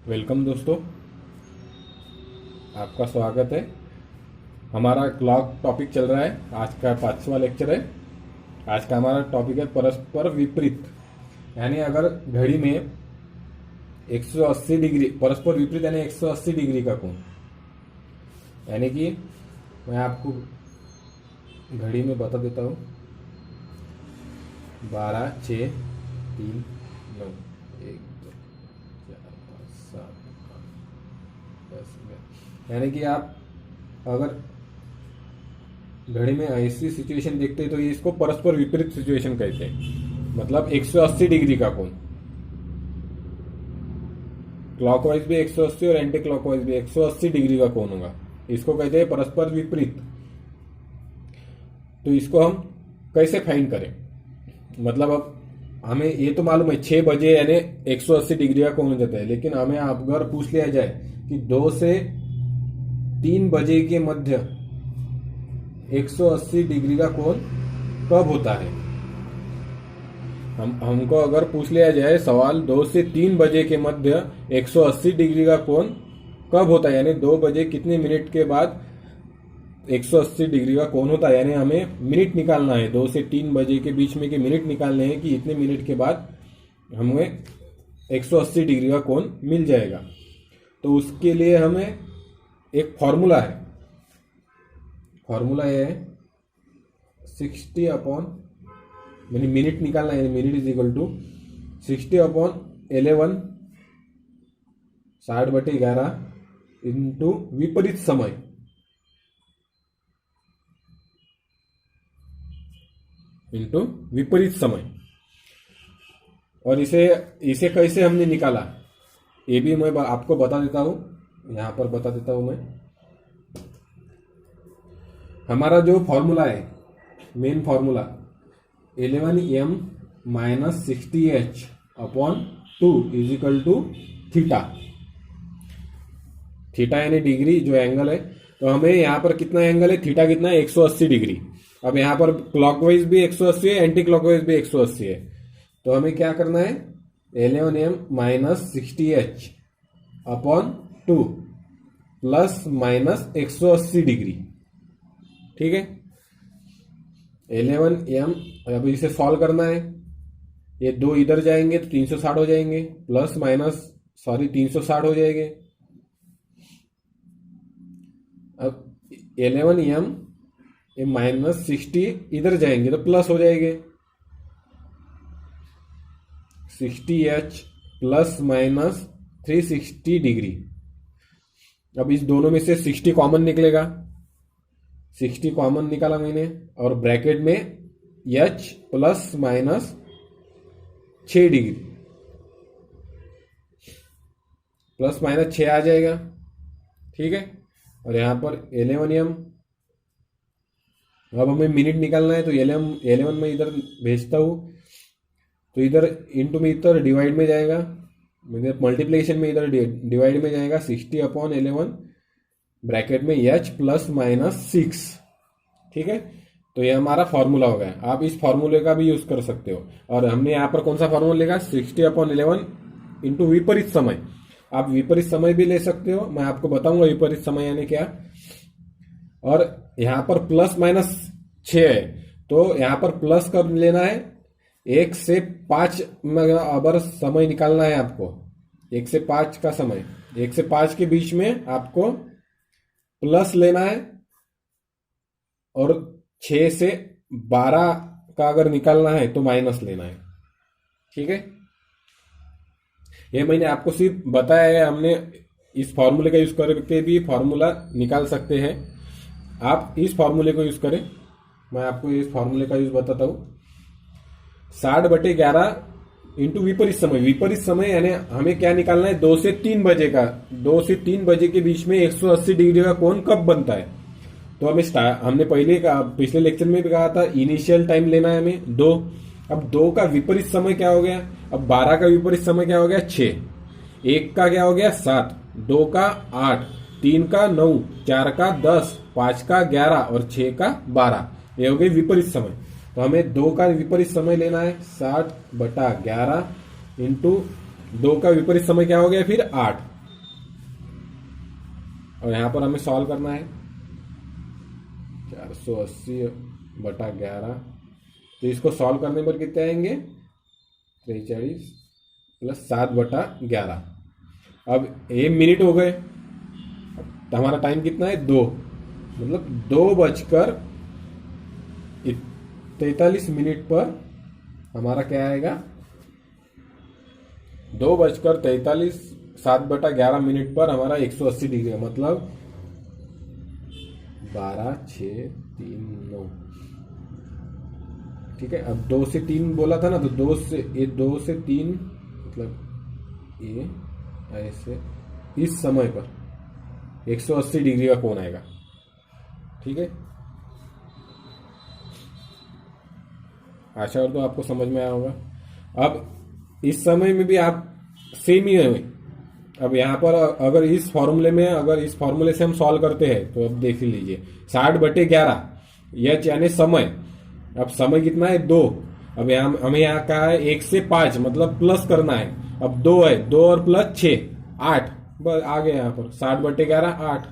Welcome दोस्तों, आपका स्वागत है। हमारा क्लॉक टॉपिक चल रहा है। आज का 5वां लेक्चर है। आज का हमारा टॉपिक है परस्पर विपरीत, यानी अगर घड़ी में 180 डिग्री परस्पर विपरीत यानी 180 डिग्री का कोण, यानी कि मैं आपको घड़ी में बता देता हूँ 12, 6, 3, 9, 1, 2, 4, 5, 7, 8, 10, 11, यानी कि आप अगर घड़ी में ऐसी सिचुएशन देखते हैं तो ये इसको परस्पर विपरीत सिचुएशन कहते हैं। मतलब 180 डिग्री का कोण, क्लॉकवाइज भी 180 और एंटी क्लॉकवाइज भी 180 डिग्री का कोण होगा, इसको कहते हैं परस्पर विपरीत। तो इसको हम कैसे फाइंड करें? मतलब अब हमें ये तो मालूम है 6 बजे यानी 180 डिग्री का कोण हो जाता है, लेकिन हमें अगर पूछ लिया जाए कि 2 से 3 बजे के मध्य 180 डिग्री का कोण कब होता है, हमको अगर पूछ लिया जाए सवाल 2 से 3 बजे के मध्य 180 डिग्री का कोण कब होता है, यानी 2 बजे कितने मिनट के बाद 180 डिग्री का कोण होता है, यानी हमें मिनट निकालना है। 2 से 3 बजे के बीच में के मिनट निकालने हैं कि इतने मिनट के बाद हमें 180 डिग्री का कोण मिल जाएगा। तो उसके लिए हमें एक फॉर्मूला है। फॉर्मूला ये है 60 अपॉन, यानी मिनट निकालना है, minute is equal to 60 upon 11 60/11 into विपरीत समय विपरीत समय। और इसे कैसे हमने निकाला ये भी मैं आपको बता देता हूं, यहां पर बता देता हूं मैं। हमारा जो फॉर्मूला है, main formula 11m minus 60h upon 2 is equal to theta. Theta यानी डिग्री, जो एंगल है। तो हमें यहां पर कितना एंगल है, थीटा कितना है, 180 डिग्री। अब यहां पर क्लॉकवाइज भी 180 है, एंटी क्लॉकवाइज भी 180 है। तो हमें क्या करना है, 11m minus 60h upon 2 plus minus 180 degree. ठीक है, 11m, अब इसे सॉल्व करना है। ये 2 इधर जाएंगे तो 360 हो जाएंगे, प्लस माइनस 360 हो जाएंगे। अब 11m ये माइनस 60 इधर जाएंगे तो प्लस हो जाएंगे, 60h प्लस माइनस 360 डिग्री। अब इस दोनों में से 60 कॉमन निकलेगा, 60 कॉमन निकाला मैंने, और ब्रैकेट में h plus minus 6 degree, plus minus 6 आ जाएगा। ठीक है, और यहां पर 11m, अब हमें मिनट निकालना है तो 11 में इधर भेजता हूं तो इधर इंटू में इधर डिवाइड में जाएगा, मल्टीप्लिकेशन में इधर डिवाइड में जाएगा। 60 अपॉन 11 ब्रैकेट में h प्लस माइनस 6। ठीक है, तो ये हमारा फॉर्मूला हो गया। आप इस फॉर्मूले का भी यूज कर सकते हो। और हमने यहाँ पर कौन सा फॉर्मूला लेगा, 60 अपॉन 11 इंटू विपरीत समय। आप विपरीत समय भी ले सकते हो, मैं आपको बताऊंगा विपरीत समय यानी क्या। और यहां पर प्लस माइनस 6 है, तो यहां पर प्लस कब लेना है, 1 से 5 अबर समय निकालना है आपको। 1 से 5 का समय, 1 से 5 के बीच में आपको प्लस लेना है, और 6 से 12 का अगर निकालना है तो माइनस लेना है। ठीक है, ये मैंने आपको सिर्फ बताया है। हमने इस फॉर्मूले का यूज करके भी फॉर्मूला निकाल सकते हैं। आप इस फॉर्मूले को यूज करें, मैं आपको इस फॉर्मूले का यूज बताता हूं। 60/11 इंटू विपरीत समय। विपरीत समय यानी हमें क्या निकालना है, 2 से 3 बजे का। 2 से 3 बजे के बीच में 180 डिग्री का कोण कब बनता है। तो हमने पिछले लेक्चर में भी कहा था इनिशियल टाइम लेना है हमें 2। अब 2 का विपरीत समय क्या हो गया, अब 12 का विपरीत समय क्या हो गया, 6। 1 का क्या हो गया, 7। 2 का 8, 3 का 9, 4 का 10, 5 का 11 और 6 का 12। ये हो गई विपरीत समय। तो हमें 2 का विपरीत समय लेना है, 60/11 इंटू 2 का विपरीत समय क्या हो गया फिर 8। और यहाँ पर हमें सॉल्व करना है 480/11। तो इसको सॉल्व करने पर कितने आएंगे 43 प्लस 7/11। अब ये मिनट हो गए। तो हमारा टाइम कितना है 2, मतलब 2:43 पर हमारा क्या आएगा 2:43 7/11 पर हमारा 180 डिग्री है, मतलब 12 6 3 9। ठीक है, अब 2 से 3 बोला था ना, तो 2 से 3 मतलब ये ऐसे इस समय पर 180 डिग्री का कोण आएगा। ठीक है, आशा करता हूं आपको समझ में आया होगा। अब इस समय में भी आप सेम ही है। अब यहाँ पर अगर इस फॉर्मूले से हम सॉल्व करते हैं तो अब देख लीजिए 60/11 यह यानी समय। अब समय कितना है 2। अब यहाँ हमें यहाँ कहा है 1 से 5 मतलब प्लस करना है। अब 2 है, 2 और प्लस 6 8, बस आ गया यहाँ पर 60/11 8।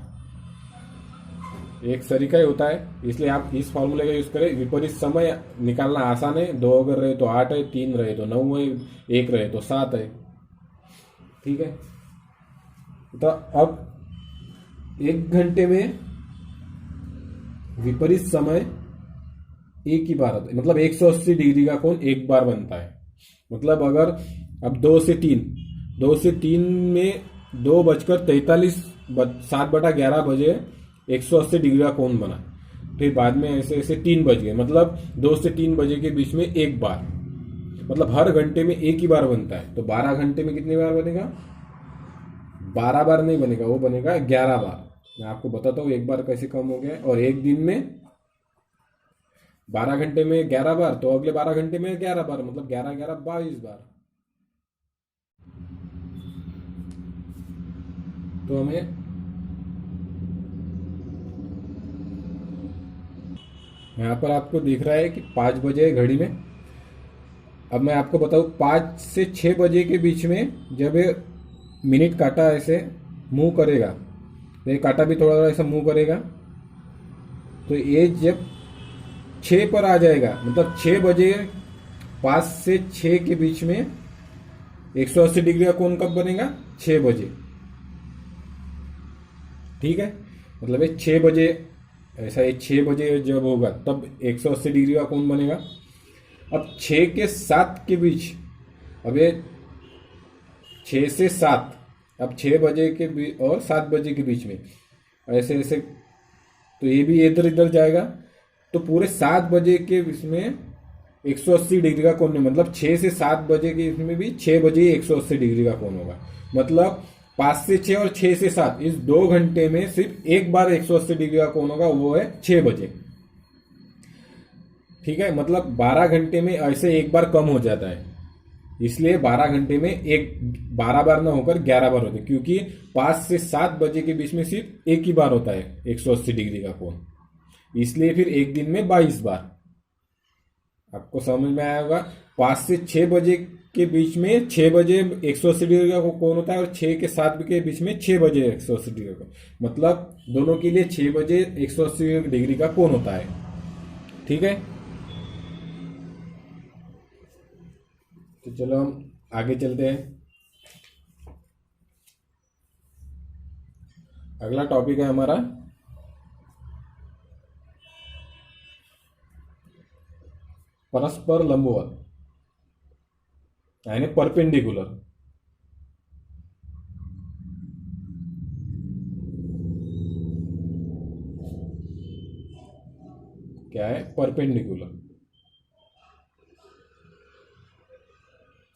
एक तरीका ही होता है, इसलिए आप इस फॉर्मूले का यूज करें। विपरीत समय निकालना आसान है। 2 अगर रहे तो 8 है, 3 रहे तो 9 है, 1 रहे तो 7 है। ठीक है, तो अब 1 घंटे में विपरीत समय एक ही बार आता है, मतलब 180 डिग्री का कोण एक बार बनता है। मतलब अगर अब 2 से 3 में 2:43 7/11 बजे 180 डिग्री का कोण बना। फिर बाद में ऐसे ऐसे 3 बज गए, मतलब 2 से 3 बजे के बीच में एक बार, मतलब हर घंटे में एक ही बार बनता है। तो 12 घंटे में कितनी बार बनेगा 12 बार नहीं बनेगा, वो बनेगा 11 बार। मैं आपको बताता हूँ एक बार कैसे कम हो गया। और एक दिन में 12 घंटे में 11 बार, तो अगले 12 घंटे में 11 बार, मतलब 11 11 22 बार। तो हमें यहाँ पर आपको दिख रहा है कि 5 बजे घड़ी में। अब मैं आपको बताऊँ 5 से 6 बजे के बीच में जब ये मिनट काटा ऐसे मूव करेगा, तो ये काटा भी थोड़ा थोड़ा ऐसा मूव करेगा, तो ये जब 6 पर आ जाएगा, मतलब 6 बजे 5 से 6 के बीच में 180 डिग्री का कोण कब बनेगा 6 बजे। ठीक है, मतलब ये 6 बजे ऐसा, ये 6 बजे जब होगा तब 180 डिग्री का कोण बनेगा। अब 6 के 7 के बीच, अब ये 6 से 7, अब 6 बजे के बीच और 7 बजे के बीच में ऐसे ऐसे, तो ये भी इधर इधर जाएगा। तो पूरे 7 बजे के इसमें 180 डिग्री का कोण, मतलब 6 से 7 बजे के इसमें भी 6 बजे 180 डिग्री का कोण होगा। मतलब 5 से 6 और 6 से 7 इस 2 घंटे में सिर्फ एक बार 180 डिग्री का कोण होगा, वो है 6 बजे। ठीक है, मतलब 12 घंटे में ऐसे एक बार कम हो जाता है, इसलिए 12 घंटे में 12 बार ना होकर 11 बार होते हैं, क्योंकि 5 से 7 बजे के बीच में सिर्फ एक ही बार होता है 180 डिग्री का कोण, इसलिए फिर एक दिन में 22 बार। आपको समझ में आया होगा। 5 से 6 बजे के बीच में 6 बजे 180 डिग्री का कोण होता है, और 6 के 7 के बीच में 6 बजे 180 डिग्री का, मतलब दोनों के लिए 6 बजे 180 डिग्री का कोण होता है। ठीक है, तो चलो हम आगे चलते हैं। अगला टॉपिक है हमारा परस्पर लंबवत, यानी परपेंडिकुलर। क्या है परपेंडिकुलर?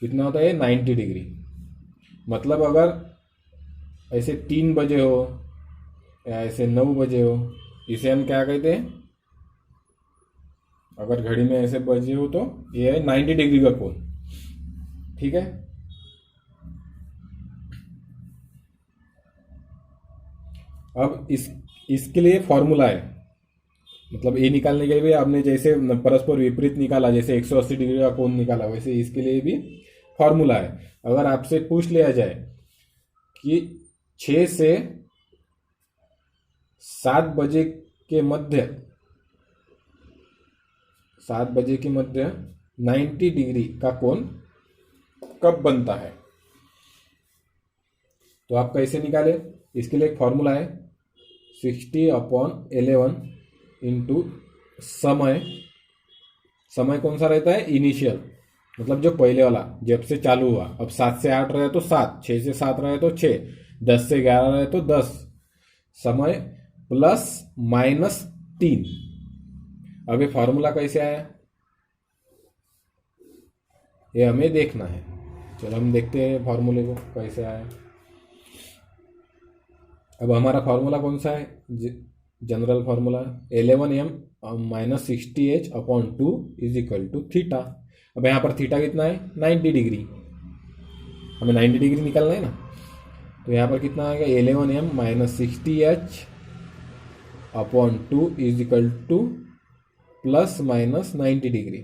कितना होता है 90 डिग्री। मतलब अगर ऐसे 3 बजे हो या ऐसे 9 बजे हो, इसे हम क्या कहते हैं? अगर घड़ी में ऐसे बजे हो तो ये है 90 डिग्री का कोण। ठीक है, अब इसके लिए फॉर्मूला है, मतलब ये निकालने के लिए भी आपने जैसे परस्पर विपरीत निकाला, जैसे 180 डिग्री का कोण निकाला, वैसे इसके लिए भी फॉर्मूला है। अगर आपसे पूछ लिया जाए कि 6 से 7 बजे के मध्य 90 डिग्री का कोण कब बनता है? तो आप कैसे निकाले? इसके लिए एक फॉर्मूला है 60/11 इंटू समय। समय कौन सा रहता है? इनिशियल, मतलब जो पहले वाला जब से चालू हुआ। अब 7 से 8 रहे तो 7, 6 से 7 रहे तो 6, 10 से 11 रहे तो 10। समय प्लस माइनस 3। अब ये फॉर्मूला कैसे आया ये हमें देखना है। चलो हम देखते हैं फॉर्मूले को कैसे आया। अब हमारा फॉर्मूला कौन सा है? General formula 11m minus 60h/2 is equal to theta. अब यहाँ पर थीटा कितना है? 90 डिग्री। हमें 90 डिग्री निकालना है ना, तो यहाँ पर कितना आएगा? 11m minus 60h/2 is equal two plus minus 90 degree.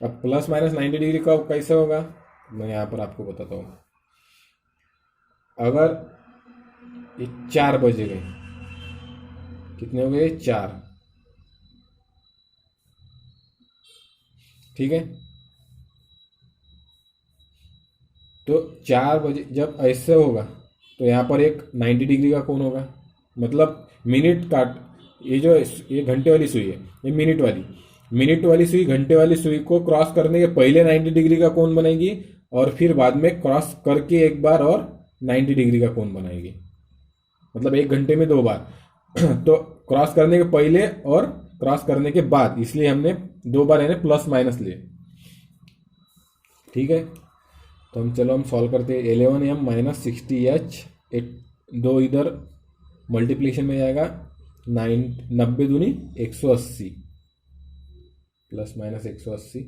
अब प्लस माइनस 90 डिग्री का कैसे होगा? मैं यहाँ पर आपको बताता हूँ। अगर ये 4 बजे गए, कितने हो गए? 4, ठीक है। तो 4 बजे जब ऐसे होगा तो यहाँ पर एक 90 डिग्री का कोण होगा, मतलब मिनट काट। ये घंटे वाली सुई है, ये मिनट वाली सुई घंटे वाली सुई को क्रॉस करने के पहले 90 डिग्री का कोण बनाएगी, और फिर बाद में क्रॉस करके एक बार और 90 डिग्री का कोण बनाएगी, मतलब 1 घंटे में 2 बार। तो क्रॉस करने के पहले और क्रॉस करने के बाद, इसलिए हमने 2 बार यानी प्लस माइनस लिए, ठीक है। तो हम सॉल्व करते हैं। 11m माइनस 60h, 2 इधर मल्टीप्लीकेशन में जाएगा, 90 दूनी 180 प्लस माइनस 180।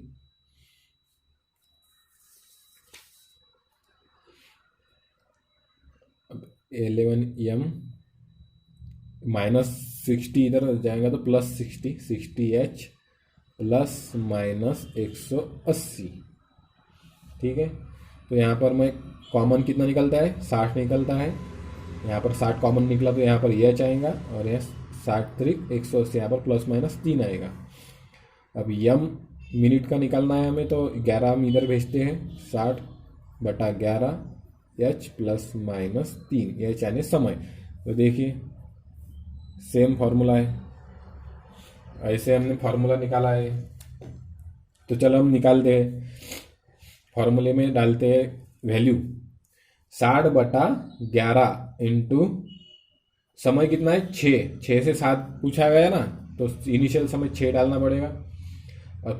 अब 11m माइनस 60 इधर जाएगा तो प्लस 60h प्लस माइनस 180, ठीक है। तो यहाँ पर मैं कॉमन कितना निकलता है? 60 निकलता है। यहाँ पर 60 कॉमन निकला तो यहाँ पर यह आएगा, और यह 60 त्रिक 180, यहाँ पर प्लस माइनस 3 आएगा। अब यम मिनट का निकालना है हमें, तो 11 हम इधर भेजते हैं, 60/11 h प्लस माइनस 3, h यानी समय। तो देखिए सेम फॉर्मूला है, ऐसे हमने फॉर्मूला निकाला है। तो चलो हम निकालते हैं। फॉर्मूले में डालते हैं वैल्यू 60/11 इंटू समय कितना है? 6 से 7 पूछा गया ना, तो इनिशियल समय 6 डालना पड़ेगा, और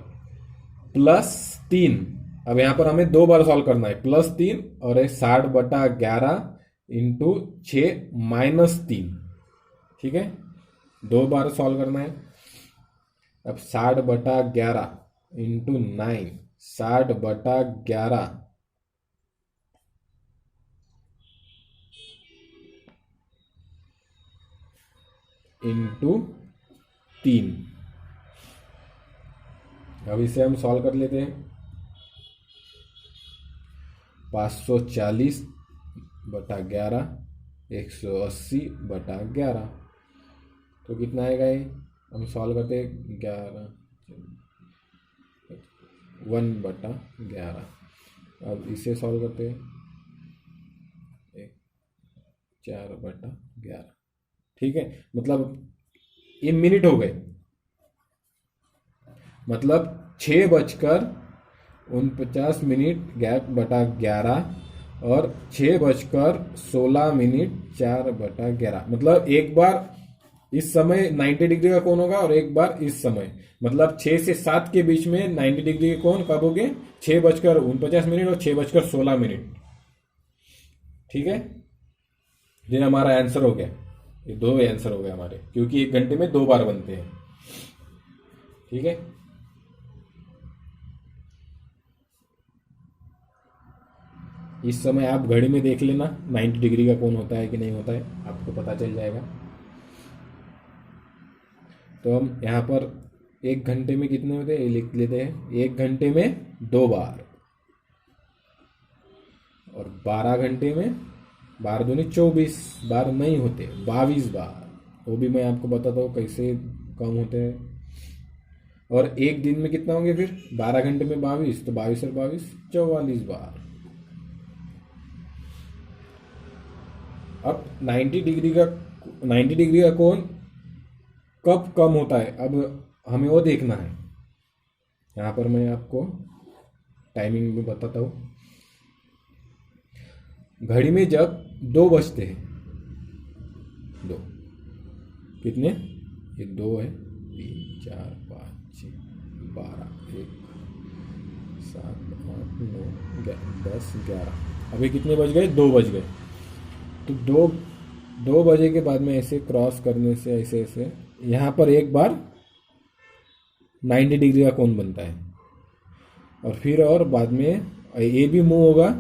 प्लस 3। अब यहाँ पर हमें 2 बार सॉल्व करना है, प्लस 3 और 60/11 इंटू 6 माइनस 3, ठीक है। 2 बार सॉल्व करना है। अब 60/11 इंटू 9, 60/11 इंटू 3। अब इसे हम सॉल्व कर लेते हैं। 540/11 180/11, तो कितना आएगा ये? हम सॉल्व करते हैं 1/11। अब इसे सॉल्व करते हैं 4/11, ठीक है। मतलब ये मिनट हो गए, मतलब 6:49 गैप बटा 11 और 6:16 4/11, मतलब एक बार इस समय 90 डिग्री का कोण होगा और एक बार इस समय, मतलब 6 से 7 के बीच में 90 डिग्री के कोण कब हो गए? 6:49 और 6:16, ठीक है। ये हमारा आंसर हो गया। ये 2 आंसर हो गए हमारे, क्योंकि 1 घंटे में 2 बार बनते हैं, ठीक है। इस समय आप घड़ी में देख लेना 90 डिग्री का कोण होता है कि नहीं होता है, आपको पता चल जाएगा। तो हम यहाँ पर 1 घंटे में कितने होते हैं लिख लेते हैं। 1 घंटे में 2 बार, और 12 घंटे में 12 दूनी 24 बार नहीं होते, 22 बार वो भी मैं आपको बताता हूँ कैसे कम होते हैं। और एक दिन में कितना होंगे फिर 12 घंटे में 22, तो 22 और 22 44 बार। अब 90 डिग्री का कोण कब कम होता है, अब हमें वो देखना है। यहाँ पर मैं आपको टाइमिंग भी बताता हूँ। घड़ी में जब 2 बजते हैं, 2 कितने, ये 2 है, 3 4 5 6 12 1 7 8 9 10 11, अभी कितने बज गए, 2 बज गए। तो 2 बजे के बाद में ऐसे क्रॉस करने से ऐसे ऐसे यहाँ पर एक बार 90 डिग्री का कोण बनता है। और फिर और बाद में ये भी मूव होगा,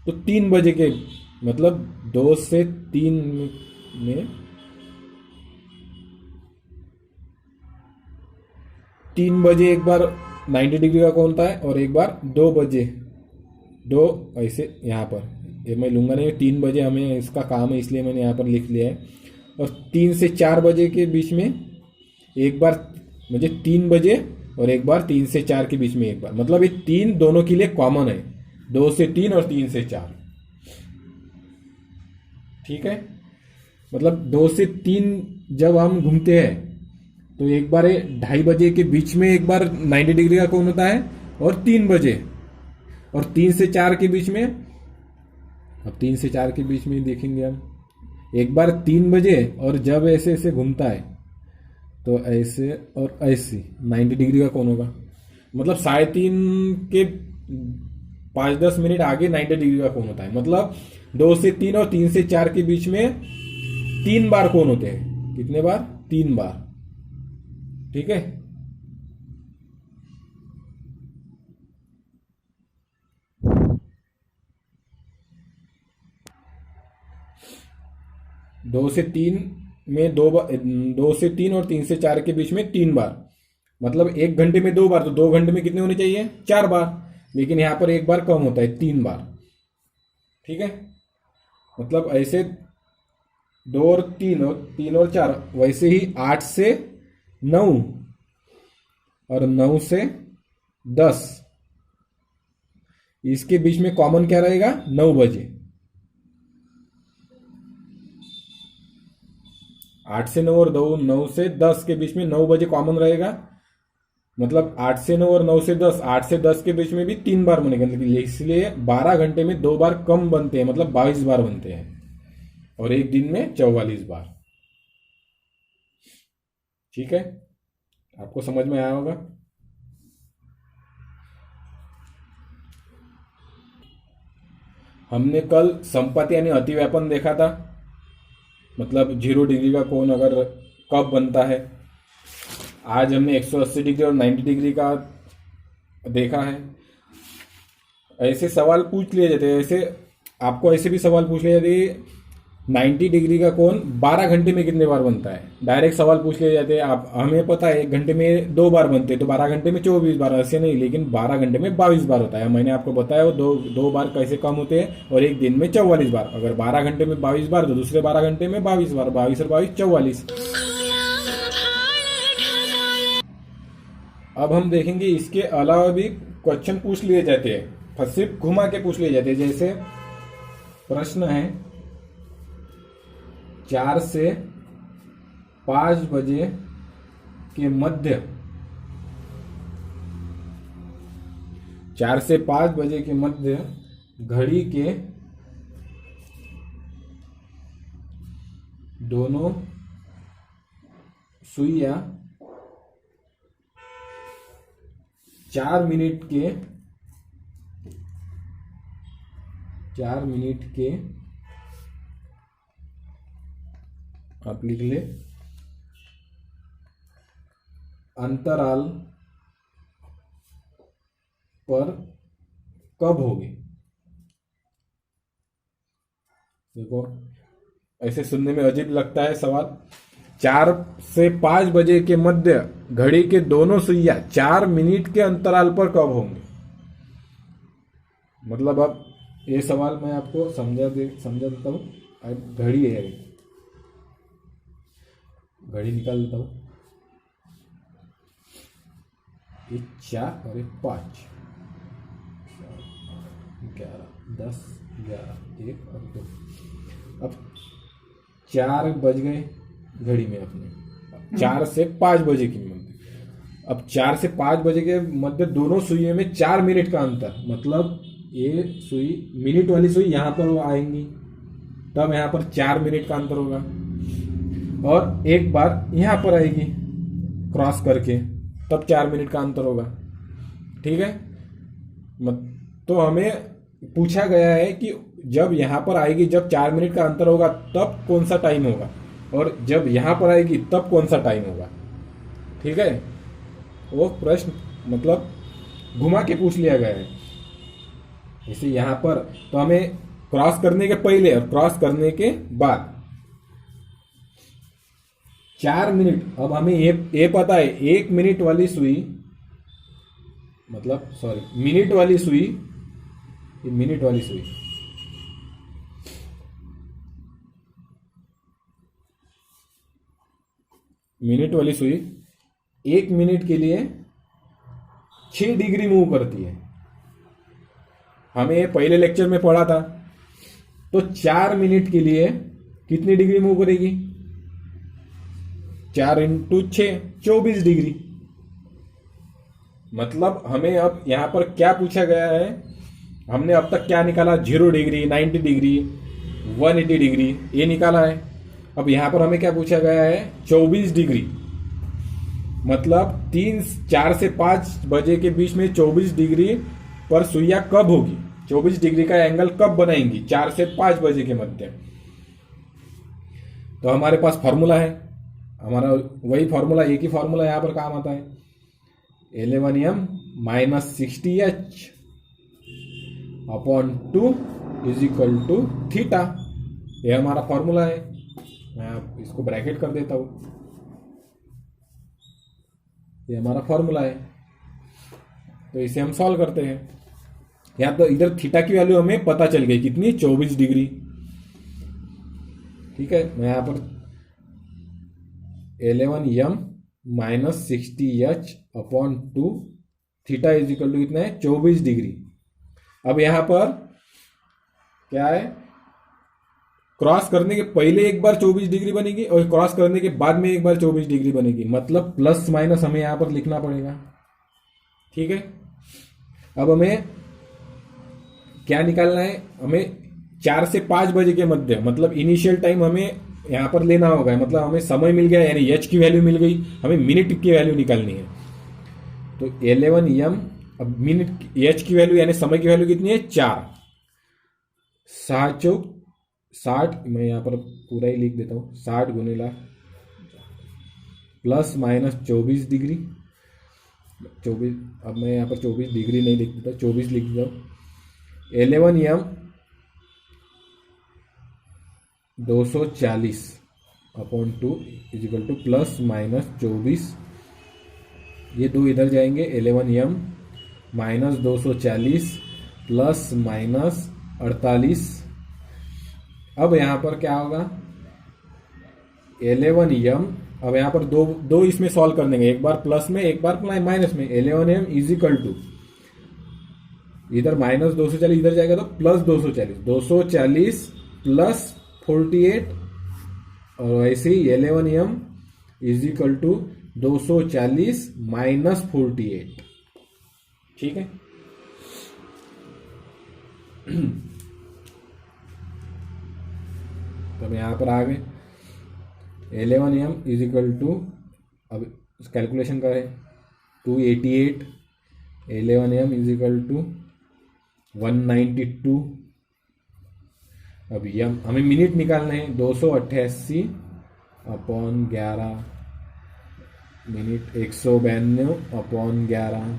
तो 3 बजे के मतलब 2 से 3 में 3 बजे एक बार 90 डिग्री का कोण होता है, और एक बार 2 बजे, 2 ऐसे यहाँ पर ये मैं लूँगा नहीं, 3 बजे हमें इसका काम है इसलिए मैंने यहाँ पर लिख लिया है। और 3 से 4 बजे के बीच में एक बार, मुझे 3 बजे और एक बार 3 से 4 के बीच में एक बार, मतलब ये 3 दोनों के लिए कॉमन है, 2 से 3 और 3 से 4। ठीक है, मतलब 2 से 3 जब हम घूमते हैं तो एक बार 2:30 बजे के बीच में एक बार 90 डिग्री का कोण होता है, और 3 बजे, और 3 से 4 के बीच में, अब 3 से 4 के बीच में देखेंगे हम, एक बार 3 बजे, और जब ऐसे ऐसे घूमता है तो ऐसे और ऐसे 90 डिग्री का कोण होगा, मतलब 3:30 के 5-10 मिनट आगे 90 डिग्री का कोण होता है। मतलब 2 से 3 और 3 से 4 के बीच में 3 बार कोण होते हैं। कितने बार, 3 बार। ठीक है, दो से तीन में 2 बार, 2 से 3 और 3 से 4 के बीच में 3 बार, मतलब 1 घंटे में 2 बार, तो 2 घंटे में कितने होने चाहिए, 4 बार, लेकिन यहां पर एक बार कम होता है, 3 बार। ठीक है, मतलब ऐसे 2 और 3 और 3 और 4, वैसे ही 8 से 9 और 9 से 10, इसके बीच में कॉमन क्या रहेगा, 9 बजे। 8 से 9 और 9 से 10 के बीच में 9 बजे कॉमन रहेगा, मतलब 8 से 9 और 9 से 10, 8 से 10 के बीच में भी 3 बार बनेगा, इसलिए 12 घंटे में 2 बार कम बनते हैं, मतलब 22 बार बनते हैं, और एक दिन में 44 बार। ठीक है, आपको समझ में आया होगा। हमने कल संपत्ति यानी अतिव्यापन देखा था, मतलब 0 डिग्री का कोण अगर कब बनता है। आज हमने 180 डिग्री और 90 डिग्री का देखा है। ऐसे सवाल पूछ लिए जाते हैं, ऐसे आपको ऐसे भी सवाल पूछ लिए जाते हैं, 90 डिग्री का कोण 12 घंटे में कितने बार बनता है, डायरेक्ट सवाल पूछ लिए जाते हैं। आप, हमें पता है 1 घंटे में 2 बार बनते हैं, तो 12 घंटे में 24 बार, ऐसे नहीं, लेकिन 12 घंटे में 22 बार होता है। मैंने आपको बताया वो दो बार कैसे कम होते हैं, और एक दिन में 44 बार। अगर 12 घंटे में 22 बार, तो दूसरे 12 घंटे में 22 बार, 22 और 22 44। अब हम देखेंगे इसके अलावा भी क्वेश्चन पूछ लिए जाते हैं, सिर्फ घुमा के पूछ लिए जाते हैं। जैसे प्रश्न है 4 से 5 बजे के मध्य, 4 से 5 बजे के मध्य घड़ी के दोनों सुइयां 4 मिनट के आप लिख ले अंतराल पर कब होगी। देखो, ऐसे सुनने में अजीब लगता है सवाल। 4 से 5 बजे के मध्य घड़ी के दोनों सुइयां 4 मिनट के अंतराल पर कब होंगे। मतलब अब ये सवाल मैं आपको समझा देता हूं। घड़ी है, घड़ी निकाल लेता हूँ। ये 4 और 5, 11, 10, 11, 1 और 2। अब 4 बज गए घड़ी में अपने, 4 से 5 बजे की मध्य। अब 4 से 5 बजे के मध्य दोनों सुइयों में 4 मिनट का अंतर, मतलब ये सुई, मिनट वाली सुई यहाँ पर आएंगी, तब यहाँ पर 4 मिनट का अंतर होगा, और एक बार यहाँ पर आएगी क्रॉस करके, तब 4 मिनट का अंतर होगा। ठीक है, तो हमें पूछा गया है कि जब यहाँ पर आएगी, जब 4 मिनट का अंतर होगा तब कौन सा टाइम होगा, और जब यहाँ पर आएगी तब कौन सा टाइम होगा। ठीक है, वो प्रश्न मतलब घुमा के पूछ लिया गया है। इसे यहाँ पर तो हमें क्रॉस करने के पहले और क्रॉस करने के बाद 4 मिनट। अब हमें ये पता है 1 मिनट वाली सुई, मतलब सॉरी मिनट वाली सुई, ये मिनट वाली सुई, मिनट वाली सुई 1 मिनट के लिए 6 डिग्री मूव करती है। हमें पहले लेक्चर में पढ़ा था। तो 4 मिनट के लिए कितनी डिग्री मूव करेगी? 4 इंटू 6, 24 डिग्री। मतलब हमें अब यहां पर क्या पूछा गया है, हमने अब तक क्या निकाला, 0 डिग्री, 90 डिग्री, 180 डिग्री, ये निकाला है। अब यहां पर हमें क्या पूछा गया है, 24 डिग्री। मतलब 4 से 5 बजे के बीच में 24 डिग्री पर सुइया कब होगी, 24 डिग्री का एंगल कब बनाएंगी 4 से 5 बजे के मध्य। तो हमारे पास फॉर्मूला है, हमारा वही फॉर्मूला, एक ही फॉर्मूला यहां पर काम आता है, 11m minus 60h upon 2 is equal to theta. ये हमारा फॉर्मूला है। मैं इसको ब्रैकेट कर देता हूं, ये हमारा फॉर्मूला है। तो इसे हम सॉल्व करते हैं। यहां तो इधर थीटा की वैल्यू हमें पता चल गई, कितनी, 24 डिग्री। ठीक है, मैं यहां पर 11m minus 60h upon 2 theta is equal to कितना है, 24 डिग्री। अब यहां पर क्या है, क्रॉस करने के पहले एक बार 24 डिग्री बनेगी और क्रॉस करने के बाद में एक बार 24 डिग्री बनेगी, मतलब प्लस माइनस हमें यहां पर लिखना पड़ेगा। ठीक है, अब हमें क्या निकालना है, हमें 4 से 5 बजे के मध्य, मतलब इनिशियल टाइम हमें यहां पर लेना होगा। मतलब हमें समय मिल गया, यानी एच की वैल्यू मिल गई, हमें मिनट की वैल्यू निकालनी है। तो 11m, अब मिनट एच की वैल्यू यानी समय की वैल्यू कितनी है, 4, 7 चौक 60, मैं यहां पर पूरा ही लिख देता हूं, 60 गुणिला प्लस माइनस 24 डिग्री, 24, अब मैं यहां पर 24 डिग्री नहीं लिख देता, 24 लिख देता हूं। 11m 240 upon 2 is equal two plus minus 24, ये 2 इधर जाएंगे, 11m माइनस 240 प्लस माइनस 48। अब यहां पर क्या होगा, 11m, अब यहां पर दो इसमें सॉल्व कर देंगे, एक बार प्लस में एक बार माइनस में। 11m इज इक्वल टू, इधर माइनस 240 इधर जाएगा तो प्लस 240, 240 प्लस 48, और वैसे ही 11m is equal to 240 minus 48। ठीक है, तो हम यहां पर आ गए, 11m इज इक्वल टू, अब कैलकुलेशन करें, 288, 11m इज इक्वल टू 192। अब यम हमें मिनट निकालना है, 288 अपॉन 11 मिनट, 192 अपॉन 11।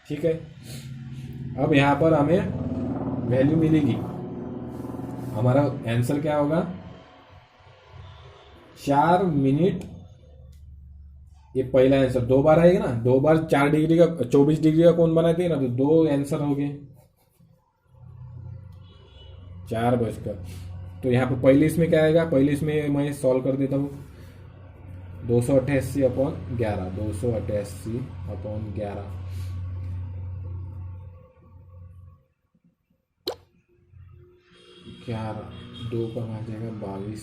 ठीक है, अब यहां पर हमें वैल्यू मिलेगी, हमारा आंसर क्या होगा, 4 मिनट, ये पहला आंसर 2 बार आएगा ना, 2 बार 4 डिग्री का 24 डिग्री का कोण बनाते हैं ना, तो 2 आंसर हो गए, 4 बजकर। तो यहाँ पर पहले इसमें क्या आएगा, पहले इसमें मैं सॉल्व कर देता हूँ, 288/11, 288/11। 11 2 का भाग जाएगा 22,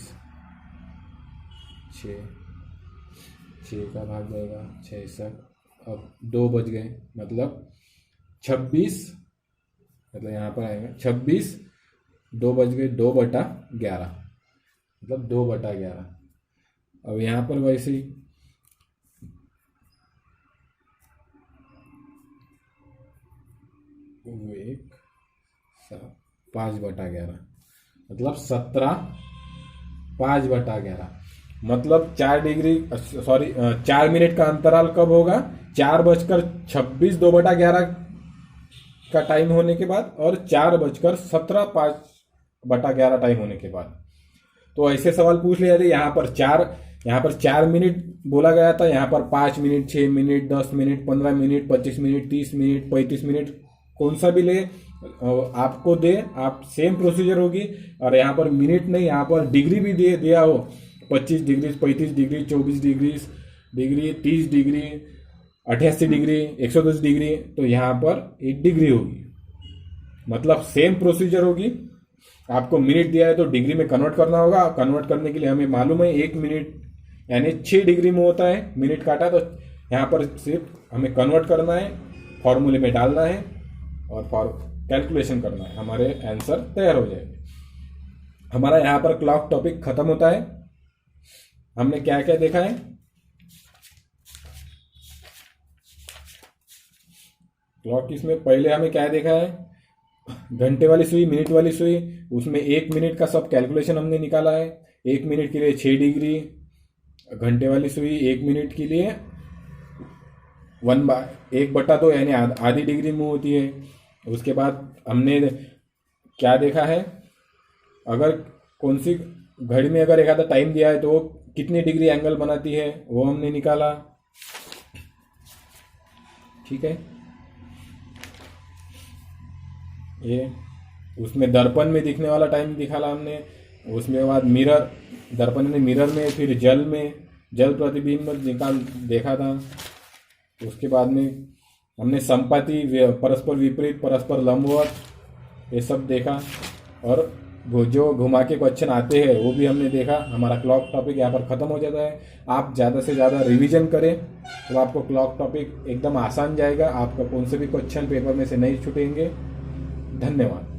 6 का भाग जाएगा 66। अब 2 बज गए, मतलब 26, मतलब यहाँ पर आएगा 26, 2 बज गए 2/11, मतलब 2/11। अब यहाँ पर वैसे ही 5/11, मतलब 17 5/11, मतलब 4 डिग्री, सॉरी 4 मिनट का अंतराल कब होगा? 4:26 2/11 का टाइम होने के बाद, और 4:17 5/11 टाइम होने के बाद। तो ऐसे सवाल पूछ लिया जाते। यहाँ पर 4 मिनट बोला गया था, यहाँ पर 5 minute, 6 minute, 10 minute, 15 minute, 25 minute, 30 minute, 35 minute, कौन सा भी ले आपको दे, आप सेम प्रोसीजर होगी। और यहाँ पर मिनट नहीं, यहाँ पर डिग्री भी दिया हो, 25 degree, 35 degree, 24 degree, 30 degree, 88 degree, 110 degree, तो यहाँ पर 1 डिग्री होगी, मतलब सेम प्रोसीजर होगी। आपको मिनट दिया है तो डिग्री में कन्वर्ट करना होगा। कन्वर्ट करने के लिए हमें मालूम है 1 मिनट यानी 6 डिग्री में होता है, मिनट काटा, तो यहाँ पर सिर्फ हमें कन्वर्ट करना है, फॉर्मूले में डालना है और कैलकुलेशन करना है, हमारे आंसर तैयार हो जाएंगे। हमारा यहाँ पर क्लॉक टॉपिक खत्म होता है। हमने क्या क्या देखा है? क्लॉक इसमें पहले हमें क्या देखा है? घंटे वाली सुई, मिनट वाली सुई, उसमें 1 मिनट का सब कैलकुलेशन हमने निकाला है। 1 मिनट के लिए 6 डिग्री, घंटे वाली सुई 1 मिनट के लिए 1/2 यानी आधी डिग्री में होती है। उसके बाद हमने क्या देखा है? अगर कौन सी घड़ी में अगर एक आधा टाइम दिया है तो वो कितनी डिग्री एंगल बनाती है, वो हमने निकाला। ठीक है, ये उसमें दर्पण में दिखने वाला टाइम दिखाला हमने। उसमें बाद मिरर, दर्पण ने मिरर में, फिर जल में, जल प्रतिबिंब निकाल देखा था। उसके बाद में हमने संपाति, परस्पर विपरीत, परस्पर लंबवत, ये सब देखा। और जो घुमा के क्वेश्चन आते हैं वो भी हमने देखा। हमारा क्लॉक टॉपिक यहाँ पर खत्म हो जाता है। आप ज़्यादा से ज़्यादा रिवीजन करें तो आपको क्लॉक टॉपिक एकदम आसान जाएगा। आपका कौन से भी क्वेश्चन पेपर में से नहीं छूटेंगे। धन्यवाद।